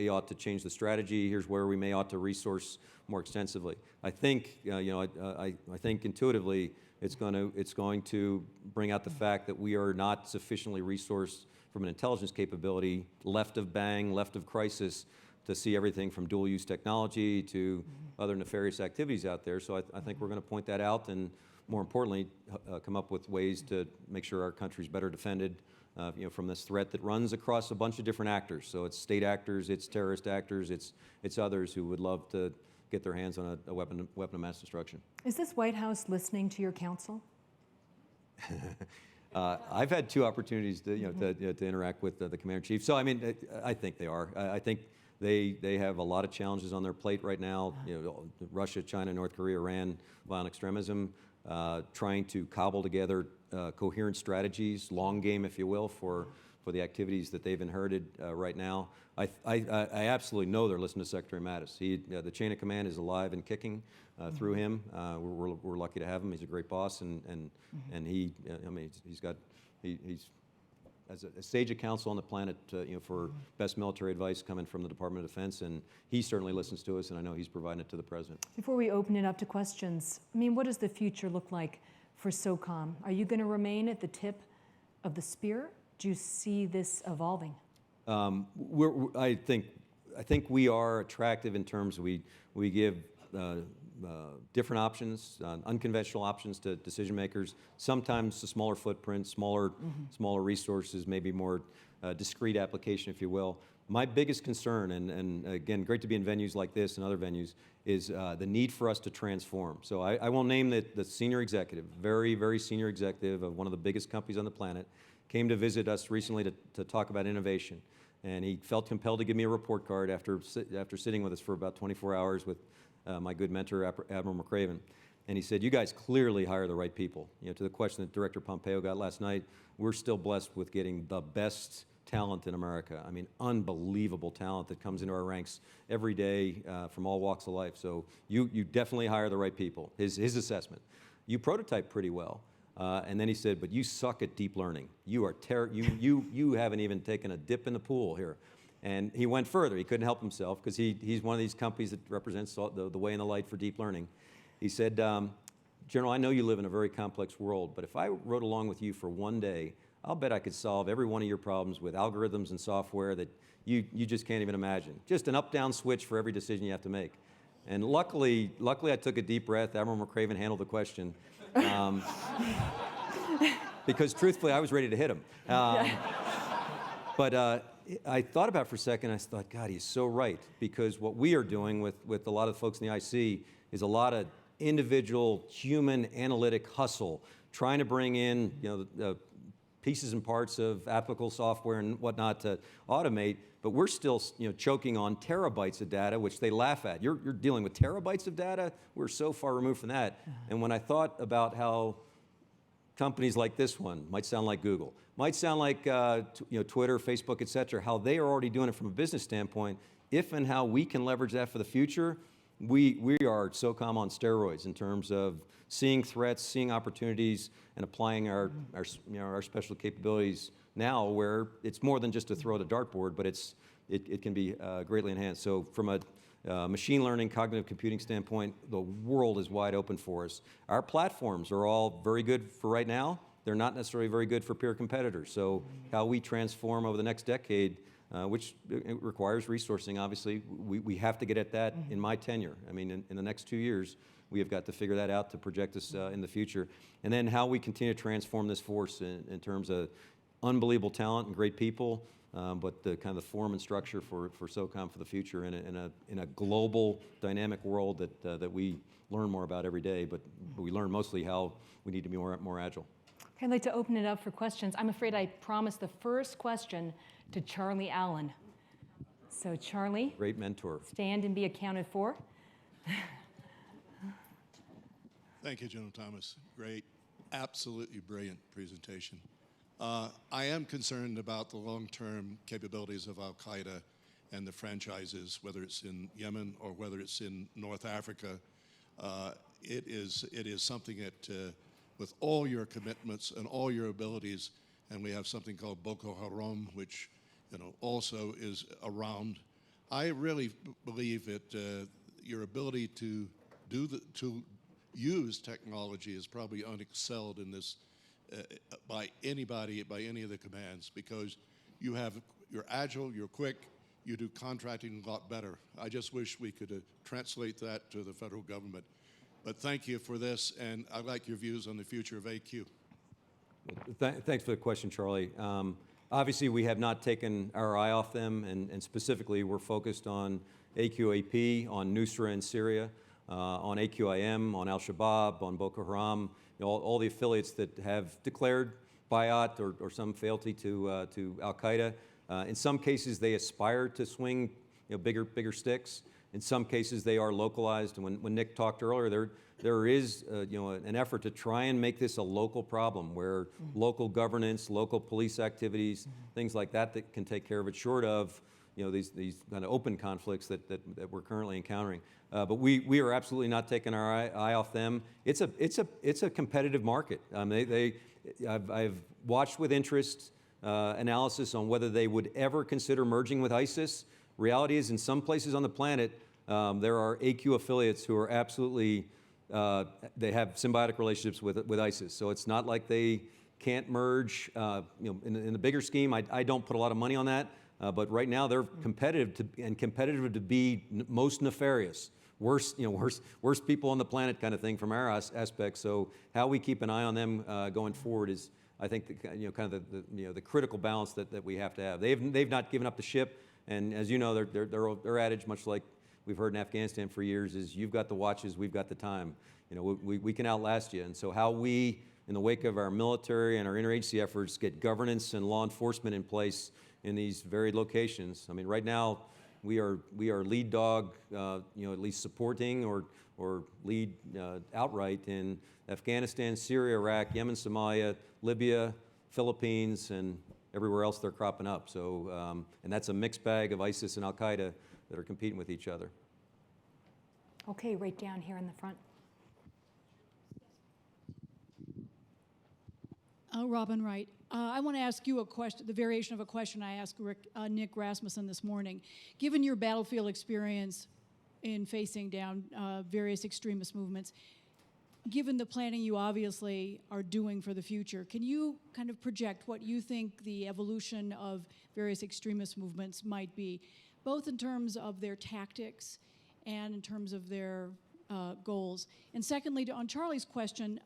ought to change the strategy, here's where we ought to resource more extensively. I think, I think intuitively it's going to bring out the fact that we are not sufficiently resourced from an intelligence capability, left of bang, left of crisis, to see everything from dual-use technology to other nefarious activities out there. So I think we're going to point that out and, more importantly, come up with ways to make sure our country's better defended from this threat that runs across a bunch of different actors. So it's state actors, it's terrorist actors, it's others who would love to get their hands on a weapon of mass destruction. Is this White House listening to your counsel? I've had 2 opportunities to interact with the commander-in-chief. So I mean, I think they are. I think they have a lot of challenges on their plate right now. Russia, China, North Korea, Iran, violent extremism, trying to cobble together coherent strategies, long game, if you will, for the activities that they've inherited right now. I absolutely know they're listening to Secretary Mattis. The chain of command is alive and kicking through him. We're lucky to have him. He's a great boss, and he, I mean, he's as a sage of counsel on the planet, for best military advice coming from the Department of Defense, and he certainly listens to us, and I know he's providing it to the President. Before we open it up to questions, I mean, what does the future look like for SOCOM? Are you going to remain at the tip of the spear? Do you see this evolving? I think we are attractive in terms we give different options, unconventional options to decision makers. Sometimes a smaller footprint, smaller resources, maybe more discrete application, if you will. My biggest concern, and again, great to be in venues like this and other venues, is the need for us to transform. So I will name the senior executive, very, very senior executive of one of the biggest companies on the planet, came to visit us recently to talk about innovation. And he felt compelled to give me a report card after sitting with us for about 24 hours with my good mentor, Admiral McRaven. And he said, you guys clearly hire the right people. To the question that Director Pompeo got last night, we're still blessed with getting the best talent in America. I mean, unbelievable talent that comes into our ranks every day from all walks of life. So you definitely hire the right people, his assessment. You prototype pretty well. And then he said, but you suck at deep learning. You are you haven't even taken a dip in the pool here. And he went further. He couldn't help himself because he's one of these companies that represents the way and the light for deep learning. He said, General, I know you live in a very complex world, but if I rode along with you for one day, I'll bet I could solve every one of your problems with algorithms and software that you just can't even imagine. Just an up-down switch for every decision you have to make. And luckily I took a deep breath. Admiral McRaven handled the question. Because truthfully, I was ready to hit him. But I thought about it for a second. I thought, God, he's so right. Because what we are doing with a lot of the folks in the IC is a lot of individual human analytic hustle, trying to bring in pieces and parts of applicable software and whatnot to automate. But we're still choking on terabytes of data, which they laugh at. You're dealing with terabytes of data? We're so far removed from that. And when I thought about how companies like this one might sound like Google, might sound like Twitter, Facebook, et cetera, how they are already doing it from a business standpoint, if and how we can leverage that for the future, we are SOCOM on steroids in terms of seeing threats, seeing opportunities, and applying our special capabilities now, where it's more than just to throw at a dartboard, but it can be greatly enhanced. So from a machine learning, cognitive computing standpoint, the world is wide open for us. Our platforms are all very good for right now. They're not necessarily very good for peer competitors. So how we transform over the next decade, which it requires resourcing, obviously, we have to get at that in my tenure. I mean, in the next 2 years, we have got to figure that out to project us in the future. And then how we continue to transform this force in terms of unbelievable talent and great people, but the kind of the form and structure for SOCOM for the future in a global dynamic world that we learn more about every day, but we learn mostly how we need to be more agile. Okay, I'd like to open it up for questions. I'm afraid I promised the first question to Charlie Allen. So Charlie, Great mentor. stand and be accounted for. Thank you, General Thomas. Great, absolutely brilliant presentation. I am concerned about the long-term capabilities of Al-Qaeda and the franchises, whether it's in Yemen or whether it's in North Africa. It is something that, with all your commitments and all your abilities, and we have something called Boko Haram, which also is around. I really believe that your ability to use technology is probably unexcelled in this by anybody, by any of the commands, because you're agile, you're quick, you do contracting a lot better. I just wish we could translate that to the federal government. But thank you for this, and I'd like your views on the future of AQ. Thanks for the question, Charlie. Obviously, we have not taken our eye off them, and specifically, we're focused on AQAP, on Nusra in Syria, on AQIM, on Al-Shabaab, on Boko Haram, all the affiliates that have declared bayat or some fealty to Al-Qaeda. In some cases, they aspire to swing bigger sticks. In some cases, they are localized. And when Nick talked earlier, there is an effort to try and make this a local problem where local governance, local police activities, things like that can take care of it, short of these kind of open conflicts that we're currently encountering. But we are absolutely not taking our eye off them. It's a competitive market. I've watched with interest analysis on whether they would ever consider merging with ISIS. Reality is, in some places on the planet, there are AQ affiliates who are absolutely, they have symbiotic relationships with ISIS. So it's not like they can't merge. In the bigger scheme, I don't put a lot of money on that. But right now, they're competitive to be most nefarious, worst people on the planet kind of thing from our aspect. So how we keep an eye on them going forward is, I think, kind of the critical balance that we have to have. They've not given up the ship. And as you know, their adage, much like we've heard in Afghanistan for years, is you've got the watches, we've got the time. We can outlast you. And so how we, in the wake of our military and our interagency efforts, get governance and law enforcement in place in these varied locations. I mean, right now, we are lead dog, at least supporting or lead outright in Afghanistan, Syria, Iraq, Yemen, Somalia, Libya, Philippines, and everywhere else they're cropping up. So, and that's a mixed bag of ISIS and Al-Qaeda that are competing with each other. Okay, right down here in the front. Robin Wright. I want to ask you a question, the variation of a question I asked Nick Rasmussen this morning. Given your battlefield experience in facing down various extremist movements, given the planning you obviously are doing for the future, can you kind of project what you think the evolution of various extremist movements might be, both in terms of their tactics and in terms of their goals? And secondly, on Charlie's question,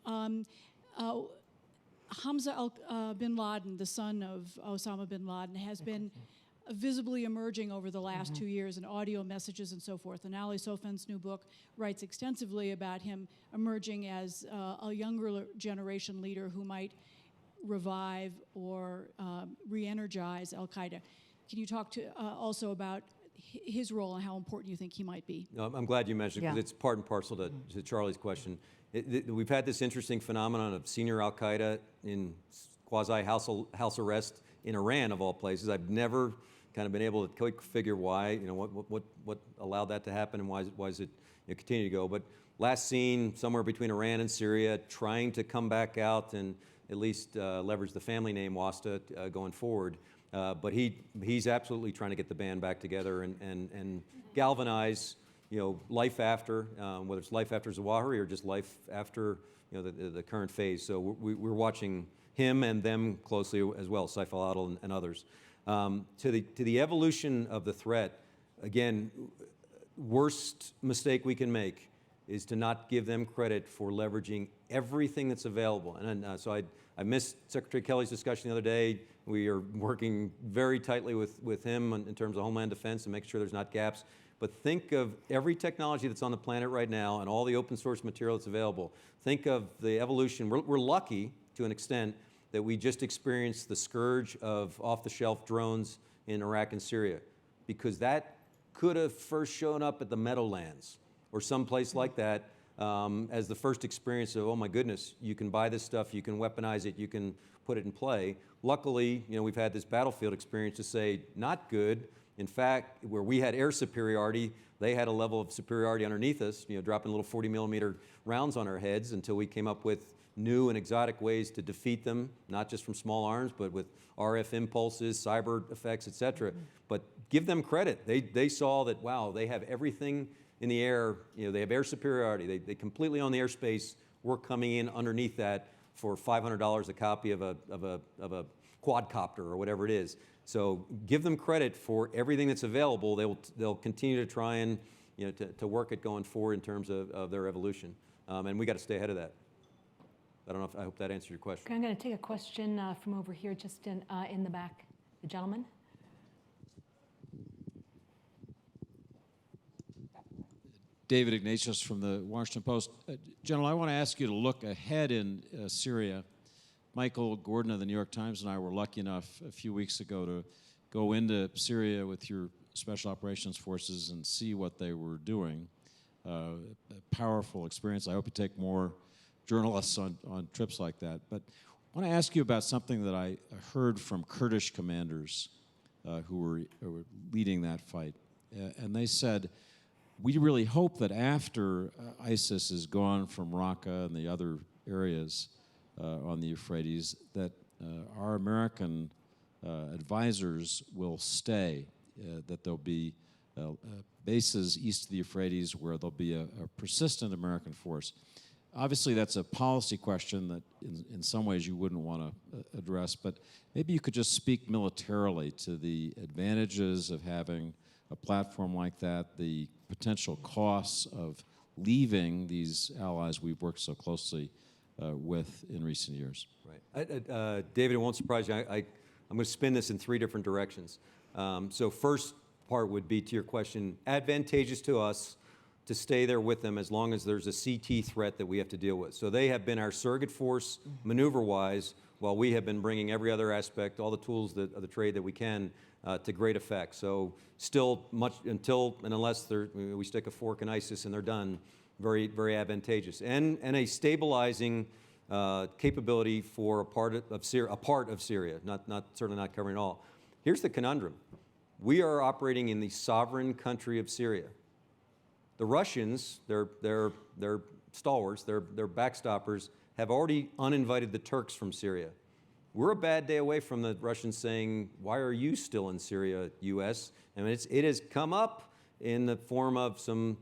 Hamza bin Laden, the son of Osama bin Laden, has been visibly emerging over the last 2 years in audio messages and so forth. And Ali Sofan's new book writes extensively about him emerging as a younger generation leader who might revive or re-energize Al-Qaeda. Can you talk to also about his role and how important you think he might be? No, I'm glad you mentioned it, because it's part and parcel to Charlie's question. We've had this interesting phenomenon of senior Al-Qaeda in quasi-house arrest in Iran, of all places. I've never kind of been able to figure why, you know, what allowed that to happen and why is it continue to go. But last seen somewhere between Iran and Syria, trying to come back out and at least leverage the family name Wasta going forward. But he's absolutely trying to get the band back together and galvanize, you know, life after, whether it's life after Zawahiri or just life after, you know, the current phase. So we're watching him and them closely as well, Saif al-Adil and others. To the evolution of the threat, again, worst mistake we can make is to not give them credit for leveraging everything that's available. And so I missed Secretary Kelly's discussion the other day. We are working very tightly with him in terms of Homeland Defense and making sure there's not gaps. But think of every technology that's on the planet right now and all the open source material that's available. Think of the evolution. We're lucky to an extent that we just experienced the scourge of off-the-shelf drones in Iraq and Syria, because that could have first shown up at the Meadowlands or someplace like that as the first experience of, oh my goodness, you can buy this stuff, you can weaponize it, you can put it in play. Luckily, you know, we've had this battlefield experience to say, not good. In fact, where we had air superiority, they had a level of superiority underneath us, you know, dropping little 40 millimeter rounds on our heads until we came up with new and exotic ways to defeat them, not just from small arms, but with RF impulses, cyber effects, et cetera. But give them credit. They saw that, wow, they have everything in the air, you know, they have air superiority. They completely own the airspace. We're coming in underneath that for $500 a copy of a quadcopter or whatever it is. So give them credit for everything that's available. They'll continue to try and, you know, to work it going forward in terms of their evolution. And we got to stay ahead of that. I hope that answered your question. Okay, I'm going to take a question from over here, just in the back. The gentleman. David Ignatius from the Washington Post. General, I want to ask you to look ahead in Syria. Michael Gordon of the New York Times and I were lucky enough a few weeks ago to go into Syria with your Special Operations Forces and see what they were doing. A powerful experience. I hope you take more journalists on trips like that. But I want to ask you about something that I heard from Kurdish commanders who were leading that fight. And they said, we really hope that after ISIS is gone from Raqqa and the other areas on the Euphrates, that our American advisors will stay, that there'll be bases east of the Euphrates where there'll be a persistent American force. Obviously, that's a policy question that in some ways you wouldn't want to address, but maybe you could just speak militarily to the advantages of having a platform like that, the potential costs of leaving these allies we've worked so closely with in recent years. Right. David, it won't surprise you. I'm going to spin this in three different directions. So first part would be, to your question, advantageous to us to stay there with them as long as there's a CT threat that we have to deal with. So they have been our surrogate force maneuver-wise, while we have been bringing every other aspect, all the tools of the trade that we can to great effect. So still much until and unless we stick a fork in ISIS and they're done, very, very advantageous. And a stabilizing capability for a part of Syria, certainly not covering it all. Here's the conundrum. We are operating in the sovereign country of Syria. The Russians, they're stalwarts, they're backstoppers, have already uninvited the Turks from Syria. We're a bad day away from the Russians saying, why are you still in Syria, U.S.? I mean, it has come up in the form of some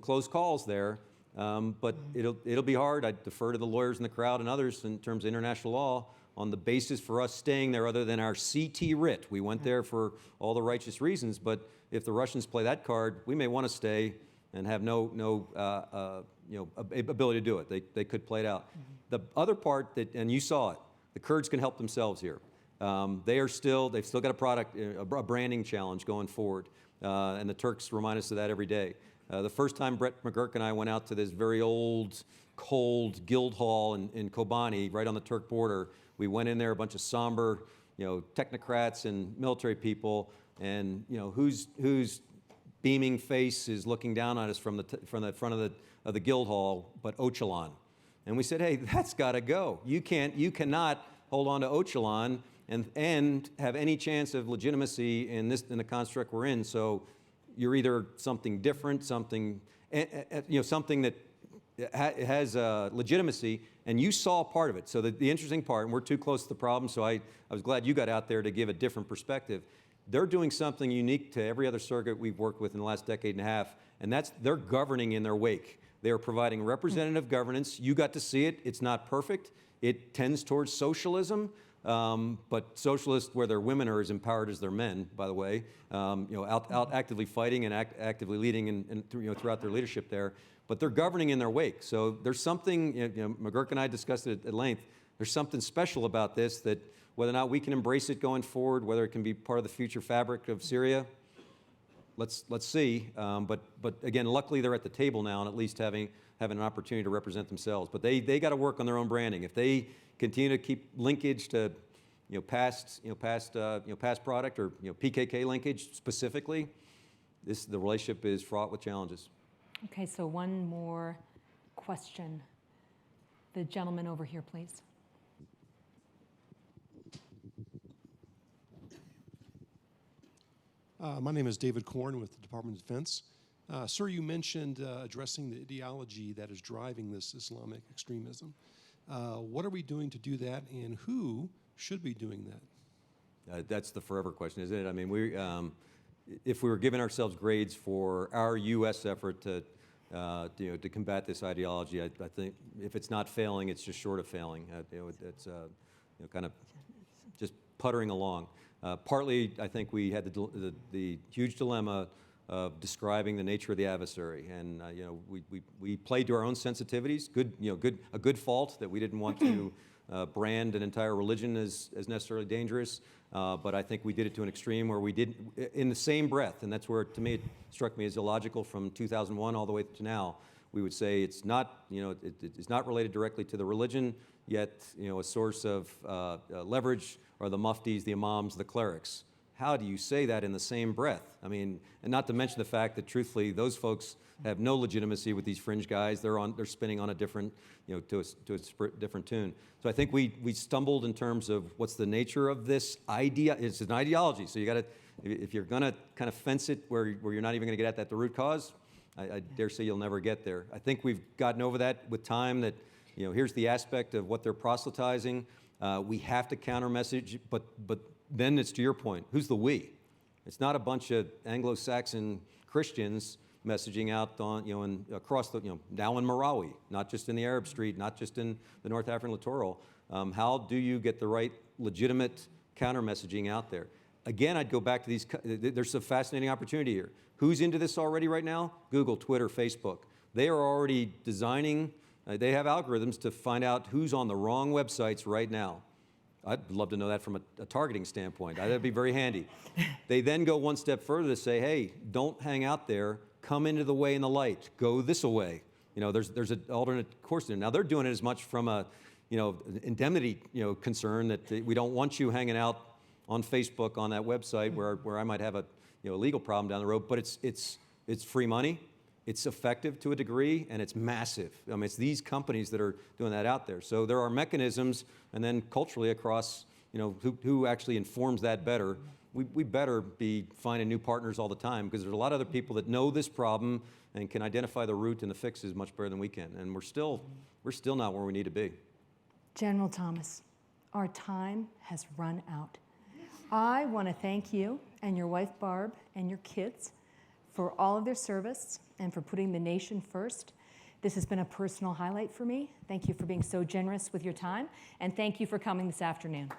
close calls there, but it'll be hard. I defer to the lawyers in the crowd and others in terms of international law on the basis for us staying there other than our CT writ. We went there for all the righteous reasons, but if the Russians play that card, we may want to stay and have no ability to do it. They could play it out. The other part and you saw it, the Kurds can help themselves here. They've still got a branding challenge going forward, and the Turks remind us of that every day. The first time Brett McGurk and I went out to this very old, cold guild hall in Kobani, right on the Turk border, we went in there, a bunch of somber, technocrats and military people, and whose beaming face is looking down on us from the front of the guild hall, but Öcalan. And we said, hey, that's got to go. You cannot hold on to Öcalan and have any chance of legitimacy in the construct we're in. So you're either something different, something something that has legitimacy, and you saw part of it. So the interesting part, and we're too close to the problem, so I was glad you got out there to give a different perspective. They're doing something unique to every other circuit we've worked with in the last decade and a half, and that's they're governing in their wake. They are providing representative governance. You got to see it. It's not perfect. It tends towards socialism, but socialists where their women are as empowered as their men, by the way, out actively fighting and actively leading and throughout their leadership there. But they're governing in their wake. So there's something, McGurk and I discussed it at length, there's something special about this that whether or not we can embrace it going forward, whether it can be part of the future fabric of Syria, let's see. But again, luckily they're at the table now and at least having an opportunity to represent themselves. But they got to work on their own branding. If they continue to keep linkage to past product or PKK linkage specifically, the relationship is fraught with challenges. Okay, so one more question. The gentleman over here, please. My name is David Korn with the Department of Defense. Sir, you mentioned addressing the ideology that is driving this Islamic extremism. What are we doing to do that, and who should be doing that? That's the forever question, isn't it? I mean, if we were giving ourselves grades for our U.S. effort to combat this ideology, I think if it's not failing, it's just short of failing. It's kind of just puttering along. Partly, I think we had the huge dilemma of describing the nature of the adversary, and we played to our own sensitivities. A good fault that we didn't want to brand an entire religion as necessarily dangerous. But I think we did it to an extreme where we did in the same breath, and that's where, to me, it struck me as illogical from 2001 all the way to now. We would say it's not, it's not related directly to the religion, yet, a source of leverage are the muftis, the imams, the clerics. How do you say that in the same breath? I mean, and not to mention the fact that, truthfully, those folks have no legitimacy with these fringe guys. They're spinning on a different, to a different tune. So I think we stumbled in terms of what's the nature of this idea. It's an ideology, so you got to, if you're going to kind of fence it where you're not even going to get at the root cause, I dare say you'll never get there. I think we've gotten over that with time. That here's the aspect of what they're proselytizing. We have to counter message, but then it's to your point. Who's the we? It's not a bunch of Anglo-Saxon Christians messaging out on, across the, now in Marawi, not just in the Arab Street, not just in the North African littoral. How do you get the right legitimate counter messaging out there? Again, I'd go back to these. There's a fascinating opportunity here. Who's into this already right now? Google, Twitter, Facebook. They are already designing. They have algorithms to find out who's on the wrong websites right now. I'd love to know that from a targeting standpoint. That'd be very handy. They then go one step further to say, hey, don't hang out there. Come into the way and the light. Go this way. There's an alternate course there. Now they're doing it as much from a, indemnity, concern that we don't want you hanging out on Facebook on that website where I might have a, legal problem down the road. But it's free money. It's effective to a degree, and it's massive. I mean, it's these companies that are doing that out there. So there are mechanisms, and then culturally across, who actually informs that better. We better be finding new partners all the time, because there's a lot of other people that know this problem and can identify the root and the fixes much better than we can. And we're still not where we need to be. General Thomas, our time has run out. I want to thank you and your wife Barb and your kids for all of their service and for putting the nation first. This has been a personal highlight for me. Thank you for being so generous with your time, and thank you for coming this afternoon.